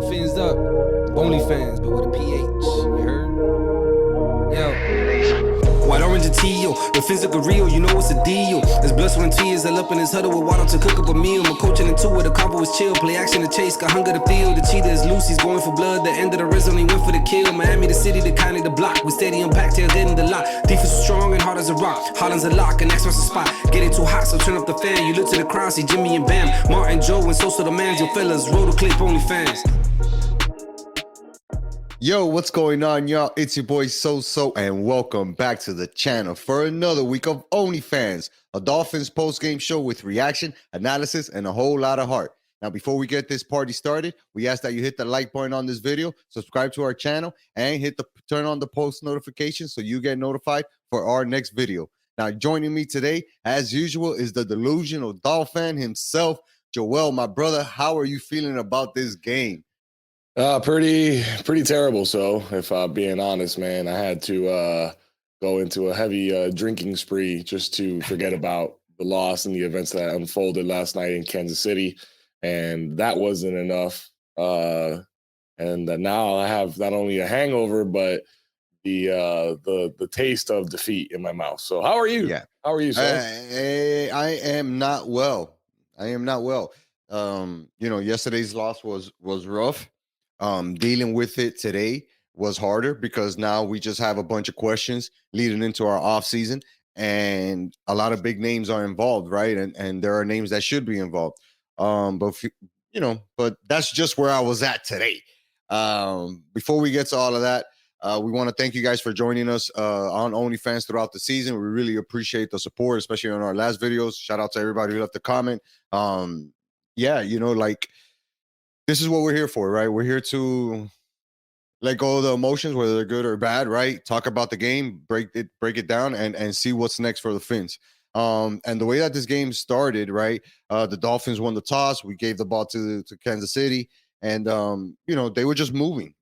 Phins up, OnlyFans, but with a PH. You heard? Yo. White orange and teal, the fins look real, you know it's a deal. There's blood, sweat, and tears, all up in his huddle with water to cook up a meal. My coaching in two where the combo was chill, play action to chase, got hunger to feel. The cheetah is loose, he's going for blood, the end of the race only went for the kill. Miami, the city, the county, the block, we steady impact, tail dead in the lot. Defense is strong and hard as a rock, Holland's a lock, and next one's a spot. Getting too hot, so turn up the fan, you look to the crowd, see Jimmy and Bam, Martin, Joe, and Sosa the mans, your fellas, roll the clip, OnlyFans. Yo, what's going on, y'all? It's your boy So, and welcome back to the channel for another week of OnlyFans, a Dolphins post-game show with reaction, analysis, and a whole lot of heart. Now, before we get this party started, we ask that you hit the like button on this video, subscribe to our channel, and turn on the post notifications so you get notified for our next video. Now, joining me today, as usual, is the delusional Dolphin himself, Joel. My brother, how are you feeling about this game? Pretty terrible. So, if I'm being honest, man, I had to go into a heavy drinking spree just to forget about the loss and the events that unfolded last night in Kansas City, and that wasn't enough. And now I have not only a hangover, but the taste of defeat in my mouth. So, how are you? Yeah. How are you, sir? I am not well. Yesterday's loss was rough. Dealing with it today was harder because now we just have a bunch of questions leading into our off season, and a lot of big names are involved, right? And there are names that should be involved. But that's just where I was at today. Before we get to all of that, we want to thank you guys for joining us on OnlyFans throughout the season. We really appreciate the support, especially on our last videos. Shout out to everybody who left a comment. This is what we're here for, right? We're here to let go of the emotions, whether they're good or bad, right? Talk about the game, break it down, and see what's next for the Phins. And the way that this game started, right? The Dolphins won the toss. We gave the ball to Kansas City, and they were just moving,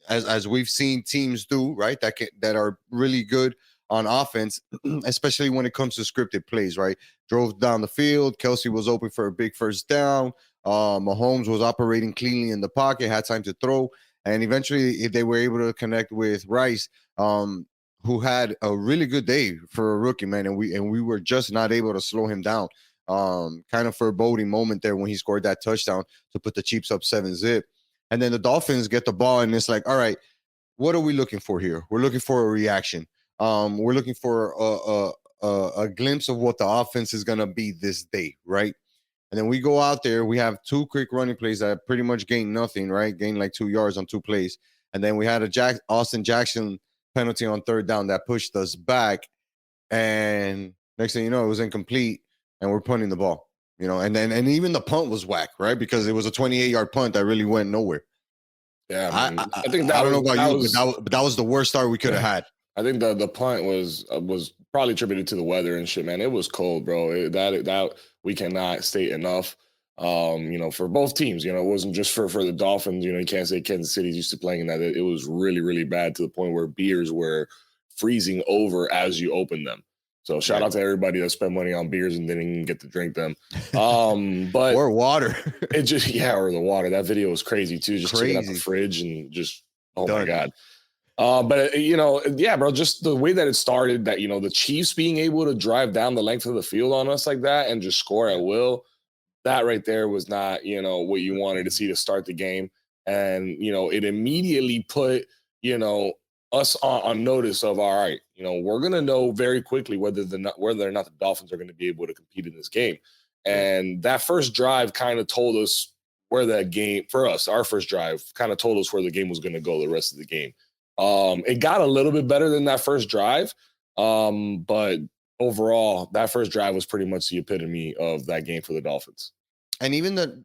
as we've seen teams do, right? That are really good on offense, especially when it comes to scripted plays, right? Drove down the field. Kelsey was open for a big first down. Mahomes was operating cleanly in the pocket, had time to throw, and eventually they were able to connect with Rice, who had a really good day for a rookie, man, and we were just not able to slow him down. Kind of foreboding moment there when he scored that touchdown to put the Chiefs up 7-0. And then the Dolphins get the ball, and it's like, all right, what are we looking for here? We're looking for a reaction. We're looking for a glimpse of what the offense is going to be this day, right? And then we go out there. We have two quick running plays that pretty much gain nothing, right? Gain like 2 yards on two plays. And then we had a Austin Jackson penalty on third down that pushed us back. And next thing you know, it was incomplete, and we're punting the ball. And even the punt was whack, right? Because it was a 28-yard punt that really went nowhere. Yeah, I think that I don't know about you, but that was the worst start we could have had. I think the punt was probably attributed to the weather and shit, man. It was cold, bro. That we cannot state enough. For both teams, it wasn't just for the Dolphins. You can't say Kansas City's used to playing in that. It was really, really bad to the point where beers were freezing over as you opened them. So shout out to everybody that spent money on beers and didn't even get to drink them. But or water. Or the water. That video was crazy too. Just checking out the fridge and just my God. Bro, just the way that it started, that, the Chiefs being able to drive down the length of the field on us like that and just score at will, that right there was not, what you wanted to see to start the game. And, it immediately put, us on notice of, all right, we're going to know very quickly whether or not the Dolphins are going to be able to compete in this game. And that first drive kind of told us where that game, for us, our first drive kind of told us where the game was going to go the rest of the game. It got a little bit better than that first drive, but overall, that first drive was pretty much the epitome of that game for the Dolphins. And even the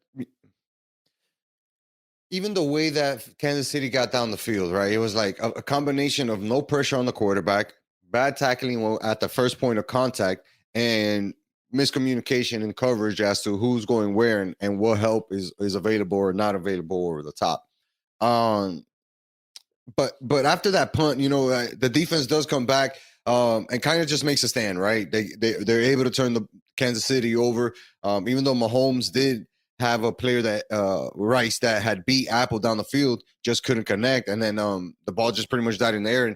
way that Kansas City got down the field, right? It was like a combination of no pressure on the quarterback, bad tackling at the first point of contact, and miscommunication and coverage as to who's going where and what help is available or not available over the top. But after that punt, the defense does come back and kind of just makes a stand, right? They're able to turn the Kansas City over, even though Mahomes did have a player that Rice that had beat Apple down the field, just couldn't connect, and then the ball just pretty much died in the air,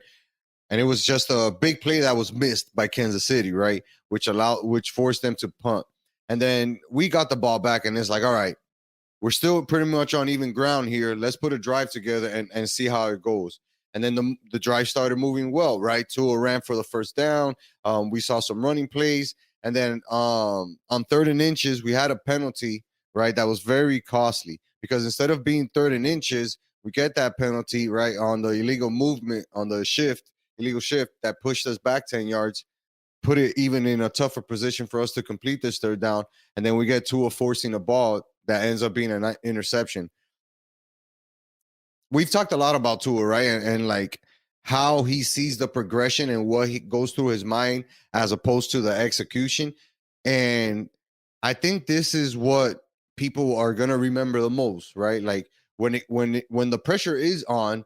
and it was just a big play that was missed by Kansas City, right? Which forced them to punt. And then we got the ball back, and it's like, all right, we're still pretty much on even ground here. Let's put a drive together and see how it goes. And then the drive started moving well, right? Tua ran for the first down. We saw some running plays. And then on 3rd and inches, we had a penalty, right? That was very costly because instead of being 3rd and inches, we get that penalty, right, on the illegal movement, on the illegal shift that pushed us back 10 yards, put it even in a tougher position for us to complete this 3rd down. And then we get Tua forcing a ball that ends up being an interception. We've talked a lot about Tua, right? And like how he sees the progression and what he goes through his mind as opposed to the execution. And I think this is what people are going to remember the most, right? Like when the pressure is on,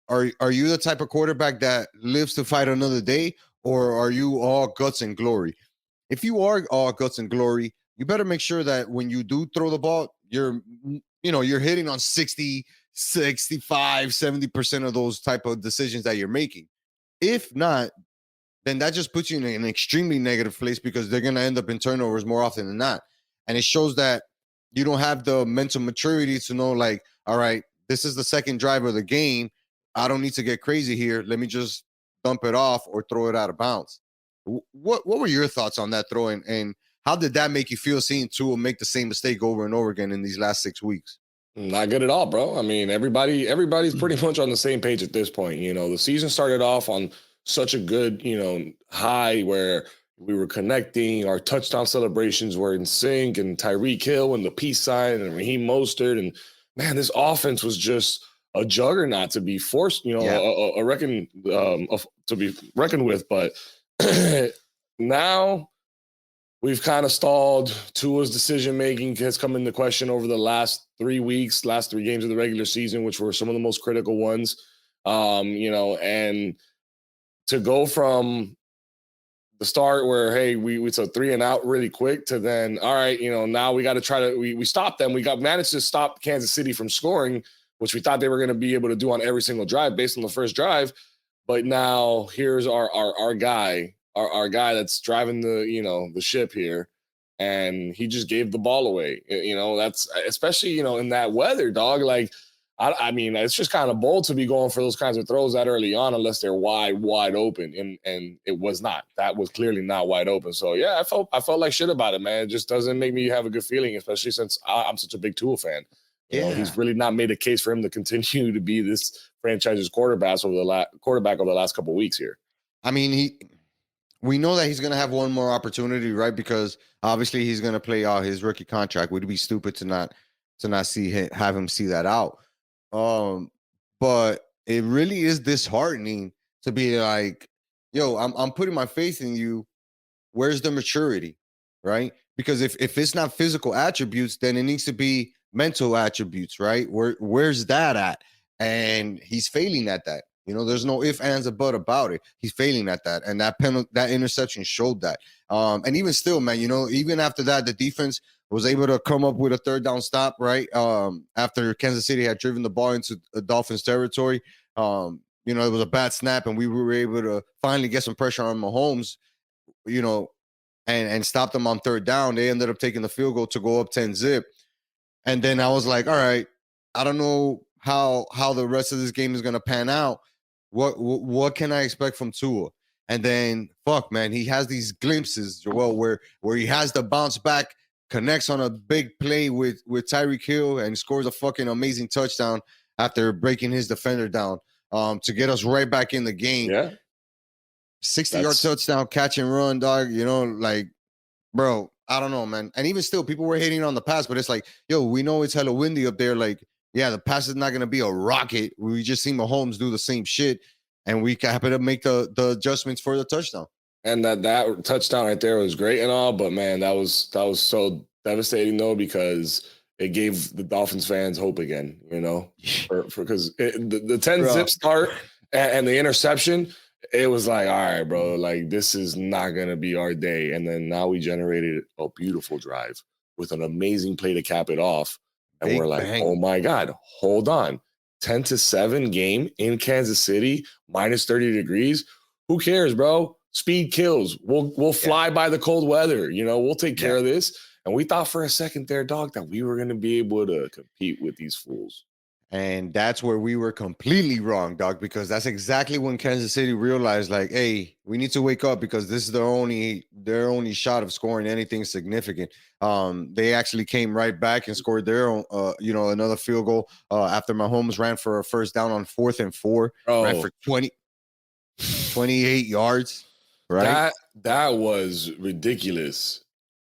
are you the type of quarterback that lives to fight another day, or are you all guts and glory? If you are all guts and glory, you better make sure that when you do throw the ball, you're hitting on 60, 65, 70% of those type of decisions that you're making. If not, then that just puts you in an extremely negative place because they're going to end up in turnovers more often than not. And it shows that you don't have the mental maturity to know, like, all right, this is the second drive of the game. I don't need to get crazy here. Let me just dump it off or throw it out of bounds. What were your thoughts on that throw, and how did that make you feel seeing Tua make the same mistake over and over again in these last 6 weeks? Not good at all, bro. I mean, everybody's pretty much on the same page at this point. The season started off on such a good, high where we were connecting. Our touchdown celebrations were in sync, and Tyreek Hill and the peace sign and Raheem Mostert. And man, this offense was just a juggernaut to be forced, to be reckoned with. But now we've kind of stalled. Tua's decision making has come into question over the last 3 weeks, last 3 games of the regular season, which were some of the most critical ones. And to go from the start where, hey, we took 3 and out really quick to then, all right, now we got to try to, we stopped them. We managed to stop Kansas City from scoring, which we thought they were going to be able to do on every single drive based on the first drive. But now here's our guy, our guy that's driving the ship here, and he just gave the ball away. That's especially in that weather, dog. Like, I mean, it's just kind of bold to be going for those kinds of throws that early on unless they're wide open, and it was not. That was clearly not wide open. So yeah, I felt like shit about it, man. It just doesn't make me have a good feeling, especially since I'm such a big Tua fan. He's really not made a case for him to continue to be this franchise's quarterback over the last couple of weeks here. I mean, we know that he's going to have one more opportunity, right? Because obviously he's going to play out his rookie contract. Would it be stupid to not have him see that out? But it really is disheartening to be like, yo, I'm putting my faith in you. Where's the maturity, right? Because if it's not physical attributes, then it needs to be mental attributes, right? Where's that at? And he's failing at that. There's no if, ands, or but about it. He's failing at that. And that interception showed that. And even still, man, even after that, the defense was able to come up with a 3rd down stop, right? After Kansas City had driven the ball into the Dolphins territory. It was a bad snap, and we were able to finally get some pressure on Mahomes, and stop them on 3rd down. They ended up taking the field goal to go up 10-0. And then I was like, all right, I don't know how the rest of this game is going to pan out. What can I expect from Tua? And then, fuck, man, he has these glimpses, Joel, where he has the bounce back, connects on a big play with Tyreek Hill, and scores a fucking amazing touchdown after breaking his defender down to get us right back in the game. Yeah. 60-yard touchdown, catch and run, dog. Like, bro, I don't know, man. And even still, people were hating on the pass, but it's like, yo, we know it's hella windy up there. Like, yeah, the pass is not going to be a rocket. We just seen Mahomes do the same shit, and we happen to make the adjustments for the touchdown. And that touchdown right there was great and all, but man, that was so devastating though, because it gave the Dolphins fans hope again, because the 10-0 start and the interception, it was like, all right, bro, like this is not gonna be our day. And then now we generated a beautiful drive. with an amazing play to cap it off. And Big we're like, bang. oh my God, hold on. 10-7 game in Kansas City, minus 30 degrees. Who cares, bro? Speed kills. We'll fly by the cold weather. We'll take care of this. And we thought for a second there, dog, that we were going to be able to compete with these fools. And that's where we were completely wrong, dog, because that's exactly when Kansas City realized, like, hey, we need to wake up because this is their only shot of scoring anything significant. They actually came right back and scored their own, another field goal after Mahomes ran for a first down on 4th and 4, ran for 28 yards, right? That was ridiculous.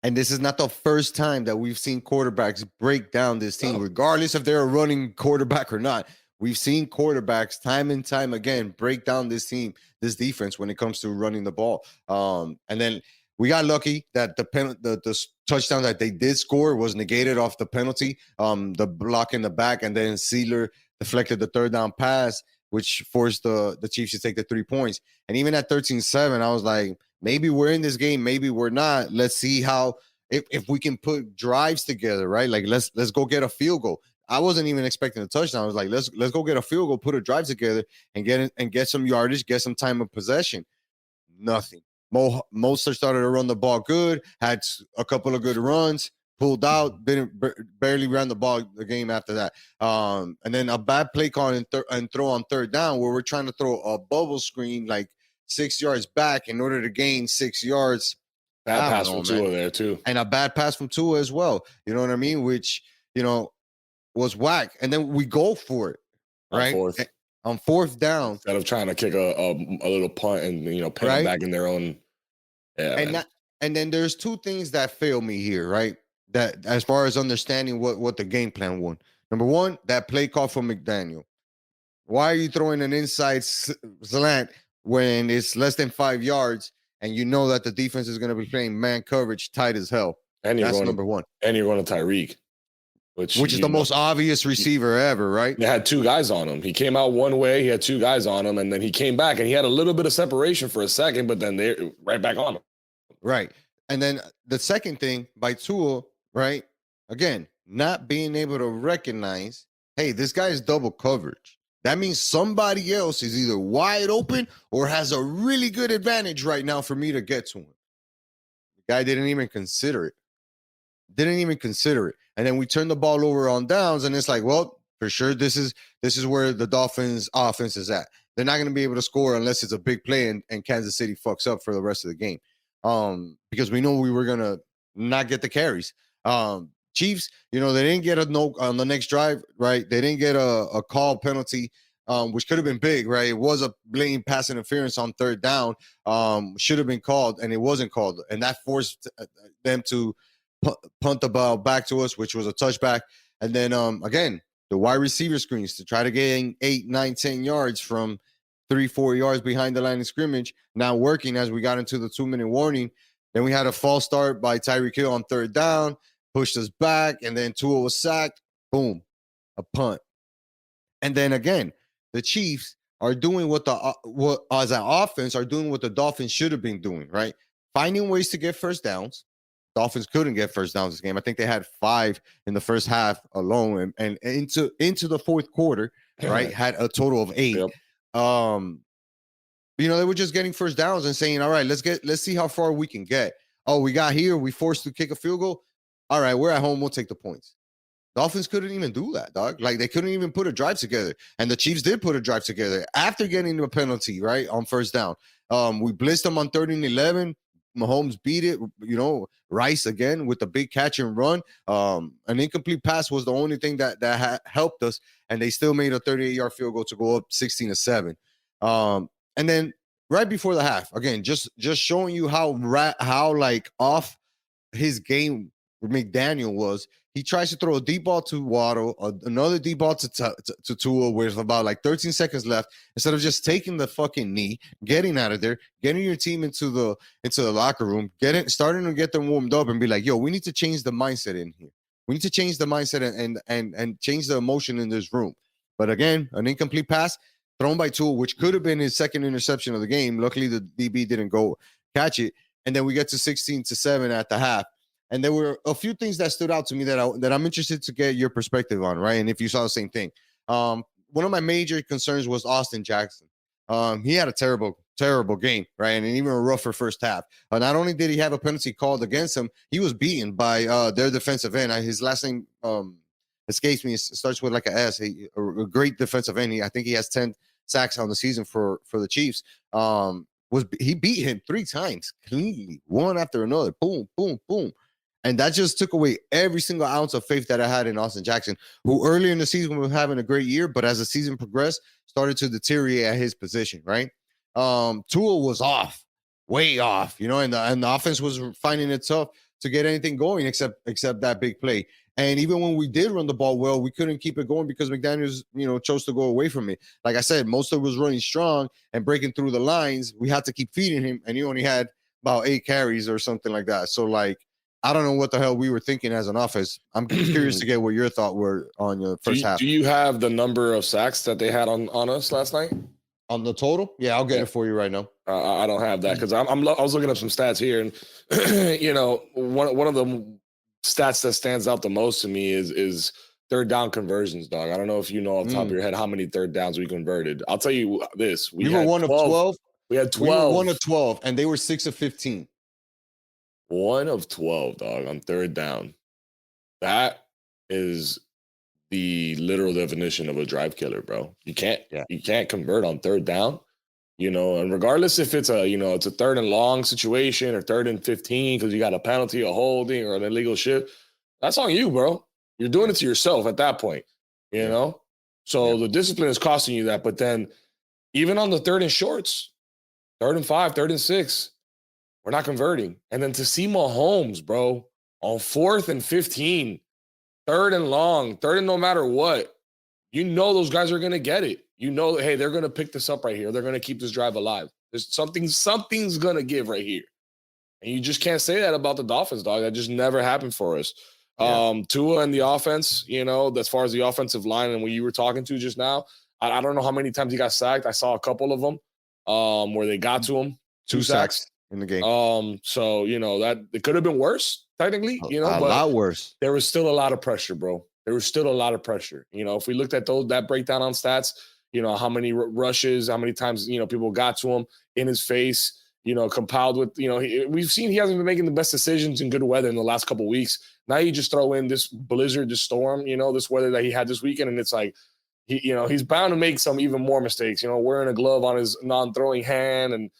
And this is not the first time that we've seen quarterbacks break down this team, regardless if they're a running quarterback or not. We've seen quarterbacks time and time again break down this team, this defense when it comes to running the ball. And then we got lucky that the touchdown that they did score was negated off the penalty, the block in the back, and then Sealer deflected the third down pass, which forced the Chiefs to take the 3 points. And even at 13-7, I was like, maybe we're in this game, maybe we're not. Let's see how if we can put drives together, right? Like let's go get a field goal. I wasn't even expecting a touchdown. I was like, let's go get a field goal, put a drive together, and get some yardage, get some time of possession. Nothing. Mostert started to run the ball good, had a couple of good runs, pulled out, barely ran the game after that. And then a bad play call and throw on third down where we're trying to throw a bubble screen like 6 yards back in order to gain 6 yards. Bad pass from Tua there too. And a bad pass from Tua as well. You know what I mean? Which, was whack. And then we go for it, right? On fourth down. Instead of trying to kick a little punt and, pin them back in their own. Yeah. And then there's two things that fail me here, right? That as far as understanding what the game plan was. Number one, that play call from McDaniel. Why are you throwing an inside slant when it's less than 5 yards and you know that the defense is going to be playing man coverage tight as hell? And that's number one. And you're going to Tyreek, which is the most obvious receiver ever, right? They had 2 guys on him. He came out one way, he had 2 guys on him, and then he came back and he had a little bit of separation for a second, but then they're right back on him. Right. And then the second thing by Tua, right? Again, not being able to recognize, hey, this guy is double coverage. That means somebody else is either wide open or has a really good advantage right now for me to get to him. The guy didn't even consider it. And then we turn the ball over on downs, and it's like, well, for sure, this is where the Dolphins' offense is at. They're not going to be able to score unless it's a big play and Kansas City fucks up for the rest of the game. Because we know we were going to not get the carries. Chiefs, they didn't get a no on the next drive, right? They didn't get a call penalty, which could have been big, right? It was a blatant pass interference on third down, should have been called, and it wasn't called. And that forced them to punt the ball back to us, which was a touchback. And then, again, the wide receiver screens to try to gain 8, 9, 10 yards from 3-4 yards behind the line of scrimmage, not working as we got into the 2-minute warning. Then we had a false start by Tyreek Hill on third down, pushed us back, and then Tua was sacked. Boom, a punt. And then again, the Chiefs are doing what as an offense are doing what the Dolphins should have been doing, right? Finding ways to get first downs. Dolphins couldn't get first downs this game. I think they had 5 in the first half alone, and into the fourth quarter, right? Had a total of 8. Yep. They were just getting first downs and saying, all right, let's see how far we can get. Oh, we got here. We forced to kick a field goal. All right, we're at home. We'll take the points. Dolphins couldn't even do that, dog. Like, they couldn't even put a drive together. And the Chiefs did put a drive together after getting the penalty, right, on first down. We blitzed them on 3rd and 11. Mahomes beat it, Rice again with the big catch and run. An incomplete pass was the only thing that helped us, and they still made a 38-yard field goal to go up 16-7. And then right before the half, again, just showing you how like off his game McDaniel was. He tries to throw a deep ball to Waddle, another deep ball to Tua with about like 13 seconds left. Instead of just taking the fucking knee, getting out of there, getting your team into the locker room, starting to get them warmed up and be like, yo, we need to change the mindset in here. We need to change the mindset and change the emotion in this room. But again, an incomplete pass thrown by Tua, which could have been his second interception of the game. Luckily, the DB didn't go catch it. And then we get to 16-7 at the half. And there were a few things that stood out to me that I'm interested to get your perspective on, right? And if you saw the same thing. One of my major concerns was Austin Jackson. He had a terrible game, right? And even a rougher first half. Not only did he have a penalty called against him, he was beaten by their defensive end. His last name escapes me. It starts with like a S. A great defensive end. I think he has 10 sacks on the season for the Chiefs. He beat him 3 times cleanly, one after another. Boom, boom, boom. And that just took away every single ounce of faith that I had in Austin Jackson, who earlier in the season was having a great year, but as the season progressed, started to deteriorate at his position, right? Tua was off, way off, and the offense was finding it tough to get anything going except that big play. And even when we did run the ball well, we couldn't keep it going because McDaniels, chose to go away from it. Like I said, most of it was running strong and breaking through the lines. We had to keep feeding him, and he only had about 8 carries or something like that. So, I don't know what the hell we were thinking as an offense. I'm curious to get what your thought were on your first half. Do you have the number of sacks that they had on us last night? On the total? Yeah, I'll get it for you right now. I don't have that because I was looking up some stats here, and one of the stats that stands out the most to me is third down conversions, dog. I don't know if you know off the top of your head how many third downs we converted. I'll tell you this: we were 1 of 12. We had 12. We were 1 of 12, and they were 6 of 15. 1 of 12, dog, on third down. That is the literal definition of a drive killer, bro. You can't convert on third down, and regardless if it's it's a third and long situation or third and 15 because you got a penalty, a holding, or an illegal shift, that's on you, bro. You're doing it to yourself at that point, So the discipline is costing you that. But then even on the third and shorts, 3rd and 5, 3rd and 6, we're not converting. And then to see Mahomes, bro, on 4th and 15, 3rd and long, 3rd and no matter what, those guys are going to get it. Hey, they're going to pick this up right here. They're going to keep this drive alive. There's something's going to give right here. And you just can't say that about the Dolphins, dog. That just never happened for us. Yeah. Tua and the offense, as far as the offensive line and what you were talking to just now, I don't know how many times he got sacked. I saw a couple of them where they got to him. 2 sacks in the game. So that it could have been worse, technically, a lot worse. There was still a lot of pressure, bro. There was still a lot of pressure. If we looked at that breakdown on stats, how many rushes, how many times, people got to him in his face, compiled with, we've seen he hasn't been making the best decisions in good weather in the last couple of weeks. Now you just throw in this blizzard, this storm, this weather that he had this weekend. And it's like, he's bound to make some even more mistakes, wearing a glove on his non-throwing hand. And,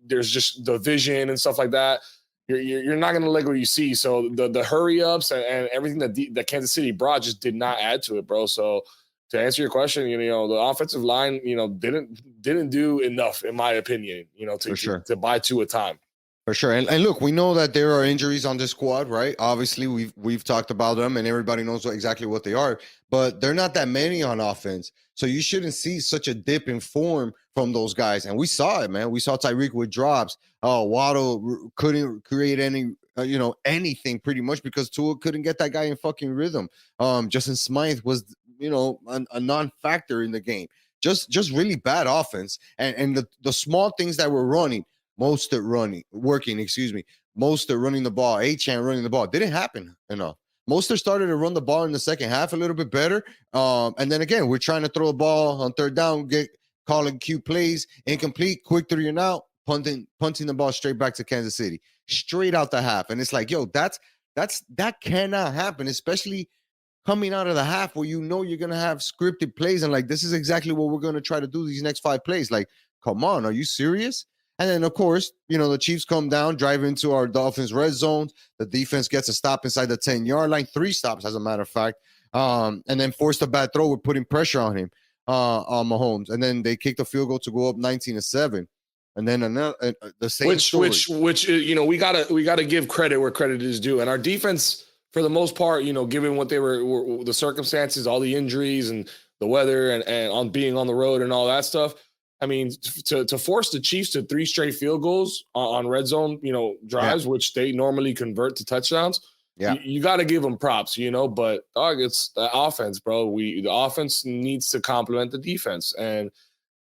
there's just the vision and stuff like that. You're not going to like what you see. So the hurry ups and everything that Kansas City brought just did not add to it, bro. So to answer your question, the offensive line, didn't do enough, in my opinion, to buy 2 a time. For sure. And look, we know that there are injuries on this squad, right? Obviously, we've talked about them and everybody knows exactly what they are, but they're not that many on offense. So you shouldn't see such a dip in form from those guys. And we saw it, man. We saw Tyreek with drops. Waddle couldn't create any, anything pretty much because Tua couldn't get that guy in fucking rhythm. Justin Smythe was, a non-factor in the game. Just really bad offense. And the small things that were working, Mostert running the ball, Achane running the ball. Didn't happen enough. Mostert started to run the ball in the second half a little bit better. And then again, we're trying to throw a ball on third down, calling cute plays, incomplete, quick 3 and out, punting the ball straight back to Kansas City, straight out the half. And it's like, yo, that cannot happen, especially coming out of the half where you're going to have scripted plays. And like, this is exactly what we're going to try to do these next 5 plays. Like, come on, are you serious? And then, of course, the Chiefs come down, drive into our Dolphins red zone. The defense gets a stop inside the 10-yard line, 3 stops, as a matter of fact, and then forced a bad throw with putting pressure on him, on Mahomes. And then they kicked a field goal to go up 19-7. And then the same story. Which we gotta give credit where credit is due. And our defense, for the most part, given what they were the circumstances, all the injuries and the weather and on being on the road and all that stuff. I mean, to force the Chiefs to 3 straight field goals on red zone, drives, which they normally convert to touchdowns. Yeah, you got to give them props, But dog, it's the offense, bro. The offense needs to complement the defense, and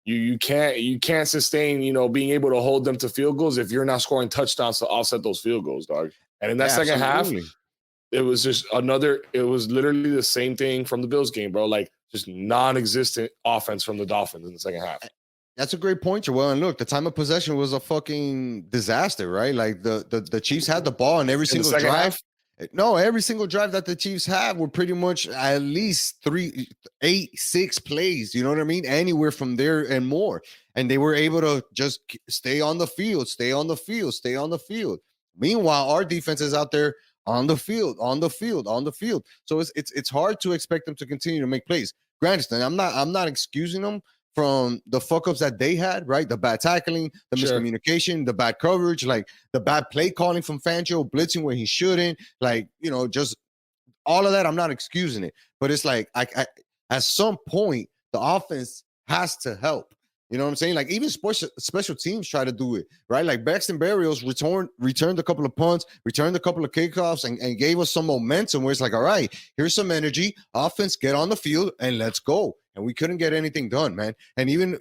you can't sustain, being able to hold them to field goals if you're not scoring touchdowns to offset those field goals, dog. And in that Yeah, second half, absolutely. it was just another. It was literally the same thing from the Bills game, bro. Like just non-existent offense from the Dolphins in the second half. That's a great point, Joel. And look, the time of possession was a fucking disaster, right? Like the Chiefs had the ball in every In the single second drive. half, No, every single drive that the Chiefs have were pretty much at least 3, 8, 6 plays. You know what I mean? Anywhere from there and more. And they were able to just stay on the field, stay on the field, stay on the field. Meanwhile, our defense is out there on the field, on the field, on the field. So it's hard to expect them to continue to make plays. Granted, I'm not excusing them from the fuck ups that they had, right? The bad tackling, the sure. miscommunication, the bad coverage, like the bad play calling from Fangio, blitzing where he shouldn't, like, just all of that. I'm not excusing it, but it's like, at some point, the offense has to help. You know what I'm saying? Like even special teams try to do it, right? Like Braxton Berrios returned a couple of punts, returned a couple of kickoffs, and gave us some momentum where it's like, all right, here's some energy. Offense, get on the field and let's go. And we couldn't get anything done, man. And even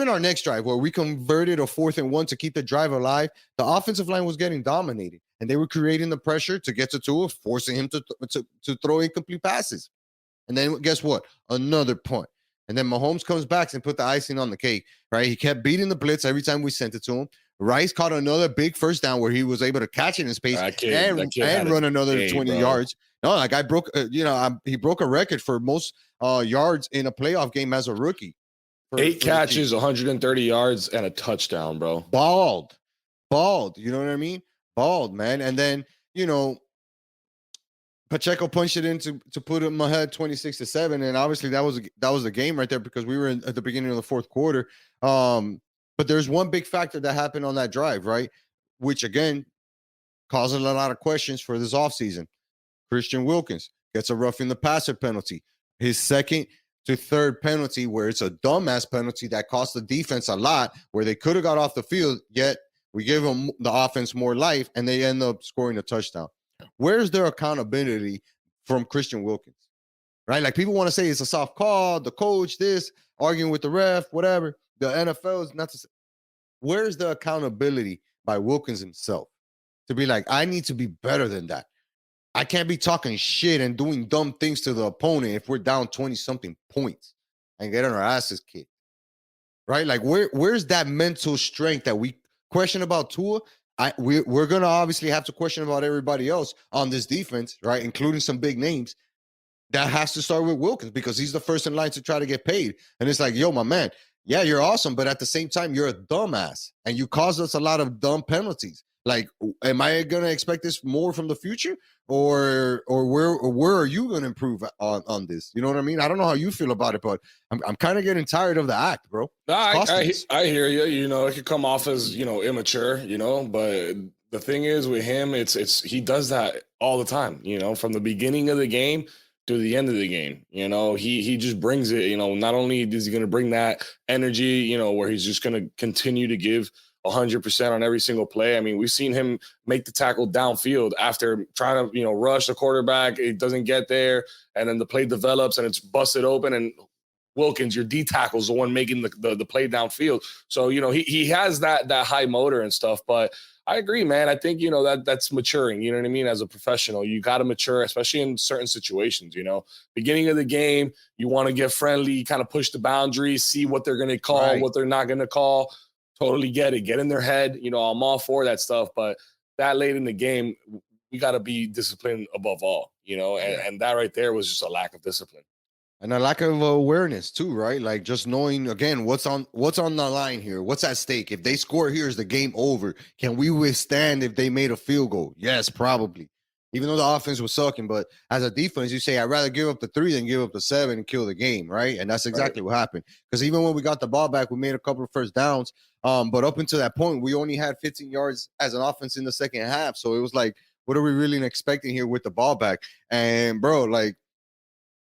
our next drive where we converted a 4th and 1 to keep the drive alive, the offensive line was getting dominated, and they were creating the pressure to get to Tua, forcing him to throw incomplete passes. And then guess what? Another punt. And then Mahomes comes back and put the icing on the cake, right? He kept beating the blitz every time we sent it to him. Rice caught another big first down where he was able to catch it in space That and kid had a run another day, 20 bro. yards. No, that guy broke, he broke a record for most yards in a playoff game as a rookie. 8 catches, 130 yards, and a touchdown, bro. Bald. You know what I mean? Bald, man. And then, Pacheco punched it in to put him ahead 26-7, and obviously that was the game right there because we were at the beginning of the fourth quarter. But there's one big factor that happened on that drive, right? Which again causes a lot of questions for this offseason. Christian Wilkins gets a roughing the passer penalty. His second to third penalty, where it's a dumbass penalty that cost the defense a lot, where they could have got off the field, yet we give them the offense more life, and they end up scoring a touchdown. Where's their accountability from Christian Wilkins? Right? Like people want to say it's a soft call, the coach, this, arguing with the ref, whatever. The NFL is not to say. Where's the accountability by Wilkins himself to be like, I need to be better than that? I can't be talking shit and doing dumb things to the opponent if we're down 20-something points and getting our asses kicked. Right? Like where's that mental strength that we question about Tua? We're gonna obviously have to question about everybody else on this defense, right? Including some big names. That has to start with Wilkins because he's the first in line to try to get paid. And it's like, yo, my man, yeah, you're awesome, but at the same time, you're a dumbass and you caused us a lot of dumb penalties. Like, am I gonna expect this more from the future, or where are you gonna improve on this? You know what I mean? I don't know how you feel about it, but I'm kind of getting tired of the act, bro. I hear you. It could come off as immature, but the thing is with him, it's he does that all the time. From the beginning of the game to the end of the game. He just brings it. Not only is he going to bring that energy, where he's just going to continue to give 100% on every single play. I mean, we've seen him make the tackle downfield after trying to, rush the quarterback. It doesn't get there. And then the play develops and it's busted open. And Wilkins, your D tackle, is the one making the play downfield. So, he has that high motor and stuff. But I agree, man. I think, that's maturing. You know what I mean? As a professional, you got to mature, especially in certain situations. Beginning of the game, you want to get friendly, kind of push the boundaries, see what they're going to call, Right. what they're not going to call. Totally get it. Get in their head. I'm all for that stuff. But that late in the game, we got to be disciplined above all, and that right there was just a lack of discipline. And a lack of awareness too, right? Like just knowing again what's on the line here, what's at stake. If they score here, is the game over? Can we withstand if they made a field goal? Yes, probably. Even though the offense was sucking, but as a defense, you say I'd rather give up the 3 than give up the 7 and kill the game, right? And that's exactly what happened. Because even when we got the ball back, we made a couple of first downs. But up until that point, we only had 15 yards as an offense in the second half. So it was like, what are we really expecting here with the ball back? And bro, like,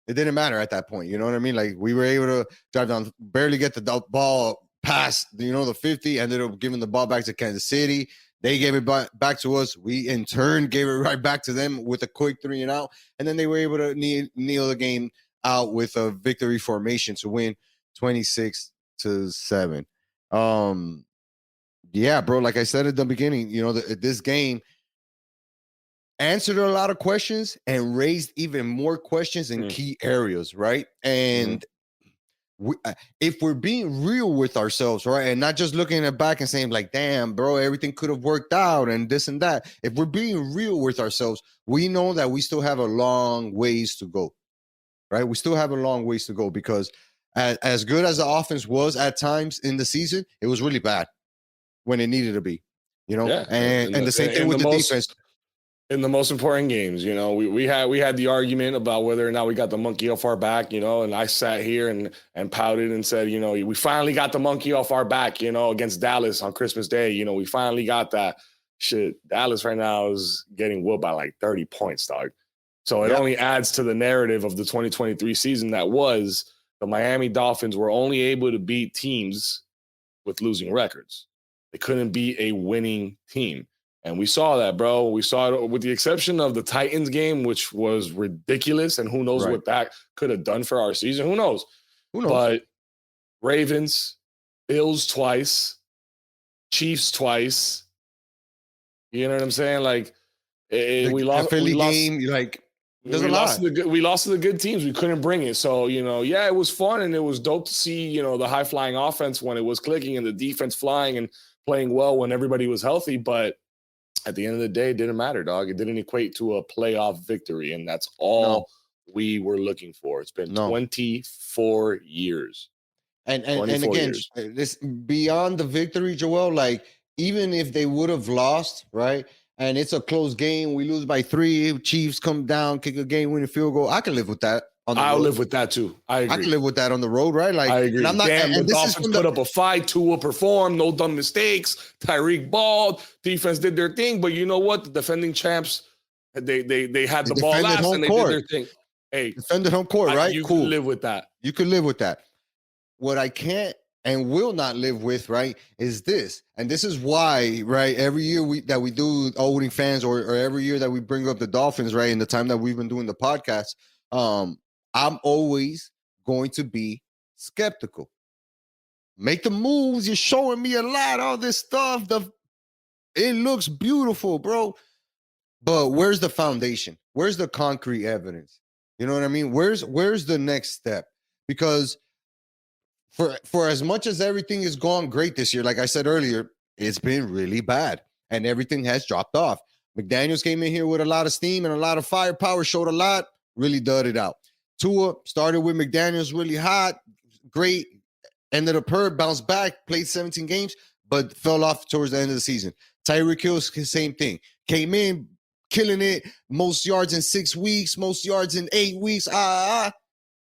it didn't matter at that point. You know what I mean? Like we were able to drive down, barely get the ball past, the 50, ended up giving the ball back to Kansas City. They gave it back to us. We in turn gave it right back to them with a quick 3 and out. And then they were able to kneel the game out with a victory formation to win 26-7. Yeah, bro. Like I said at the beginning, this game, answered a lot of questions and raised even more questions in key areas, right? And if we're being real with ourselves, right, and not just looking at back and saying like, damn, bro, everything could have worked out and this and that. If we're being real with ourselves, we know that we still have a long ways to go, right? We still have a long ways to go because as good as the offense was at times in the season, it was really bad when it needed to be, Yeah, and the same thing with the defense. In the most important games, we had the argument about whether or not we got the monkey off our back, and I sat here and pouted and said, we finally got the monkey off our back, against Dallas on Christmas Day. We finally got that. Shit, Dallas right now is getting whooped by like 30 points, dog. So it only adds to the narrative of the 2023 season that was the Miami Dolphins were only able to beat teams with losing records. They couldn't be a winning team. And we saw that, bro. We saw it with the exception of the Titans game, which was ridiculous. And who knows what that could have done for our season? Who knows? But Ravens, Bills twice, Chiefs twice. You know what I'm saying? Like, we lost. Philly game, like, we lost to the good teams. We couldn't bring it. So, it was fun and it was dope to see, the high flying offense when it was clicking and the defense flying and playing well when everybody was healthy. But at the end of the day, it didn't matter, dog. It didn't equate to a playoff victory. And that's all we were looking for. It's been 24 years. And again, this beyond the victory, Joel, like, even if they would have lost, right? And it's a close game, we lose by 3, Chiefs come down, kick a game-winning field goal. I can live with that. I'll live with that too. I agree. I can live with that on the road, right? Like, I agree. And I'm not. Damn, and the Dolphins put up a fight. Tua performed. No dumb mistakes. Tyreek balled. Defense did their thing. But you know what? The defending champs, they had the ball last and they did their thing. Hey, defended home court, right? You can live with that. You can live with that. What I can't and will not live with, right, is this. And this is why, right, every year that we do OnlyFans or every year that we bring up the Dolphins, right, in the time that we've been doing the podcast, I'm always going to be skeptical. Make the moves. You're showing me a lot, all this stuff. It looks beautiful, bro. But where's the foundation? Where's the concrete evidence? You know what I mean? Where's the next step? Because for as much as everything has gone great this year, like I said earlier, it's been really bad and everything has dropped off. McDaniels came in here with a lot of steam and a lot of firepower, showed a lot, really dud it out. Tua started with McDaniels really hot, great, ended up hurt, bounced back, played 17 games, but fell off towards the end of the season. Tyreek Hill, same thing. Came in, killing it, most yards in 6 weeks, most yards in 8 weeks, got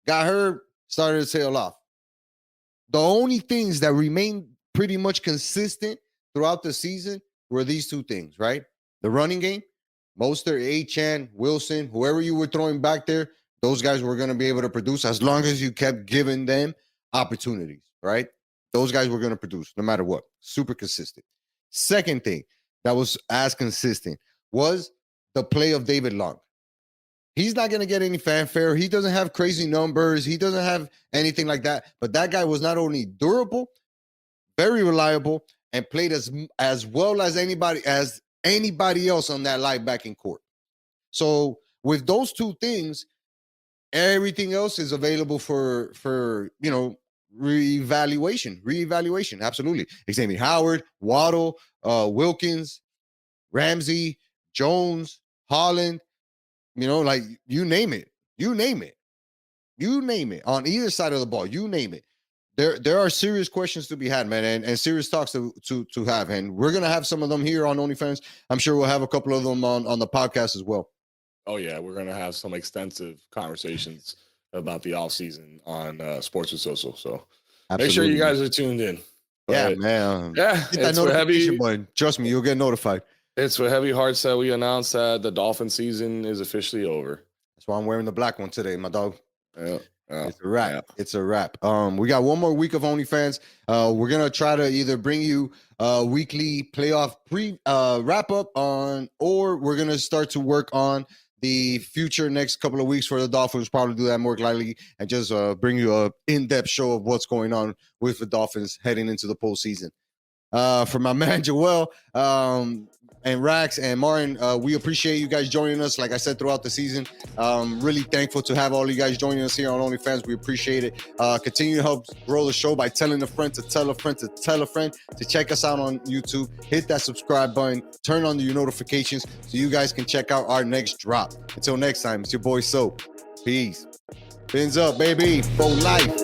hurt, started to tail off. The only things that remained pretty much consistent throughout the season were these two things, right? The running game, Mostert, Achane, Wilson, whoever you were throwing back there, those guys were going to be able to produce as long as you kept giving them opportunities, right? Those guys were going to produce no matter what. Super consistent. Second thing that was as consistent was the play of David Long. He's not going to get any fanfare. He doesn't have crazy numbers. He doesn't have anything like that. But that guy was not only durable, very reliable, and played as well as anybody else on that linebacking court. So with those two things, everything else is available for reevaluation. Absolutely. Xavier Howard, Waddle, Wilkins, Ramsey, Jones, Holland. Like you name it on either side of the ball, you name it. There are serious questions to be had, man, and serious talks to have. And we're going to have some of them here on OnlyFans. I'm sure we'll have a couple of them on the podcast as well. Oh, yeah. We're going to have some extensive conversations about the offseason on Sports with Social. So Absolutely. Make sure you guys are tuned in. But, yeah, man. Yeah. Hit that notification button. Trust me, you'll get notified. It's with heavy hearts that we announced that the Dolphin season is officially over. That's why I'm wearing the black one today, my dog. Yeah. It's a wrap. Yeah. It's a wrap. We got one more week of OnlyFans. We're gonna try to either bring you a weekly playoff wrap up or we're gonna start to work on the future next couple of weeks for the Dolphins. Probably do that more likely and just bring you a in-depth show of what's going on with the Dolphins heading into the postseason. For my man Joel, And Rax and Martin, we appreciate you guys joining us. Like I said, throughout the season, really thankful to have all you guys joining us here on OnlyFans. We appreciate it. Continue to help grow the show by telling a friend to tell a friend to tell a friend to check us out on YouTube. Hit that subscribe button. Turn on your notifications so you guys can check out our next drop. Until next time, it's your boy Soap. Peace. Fins up, baby. For life.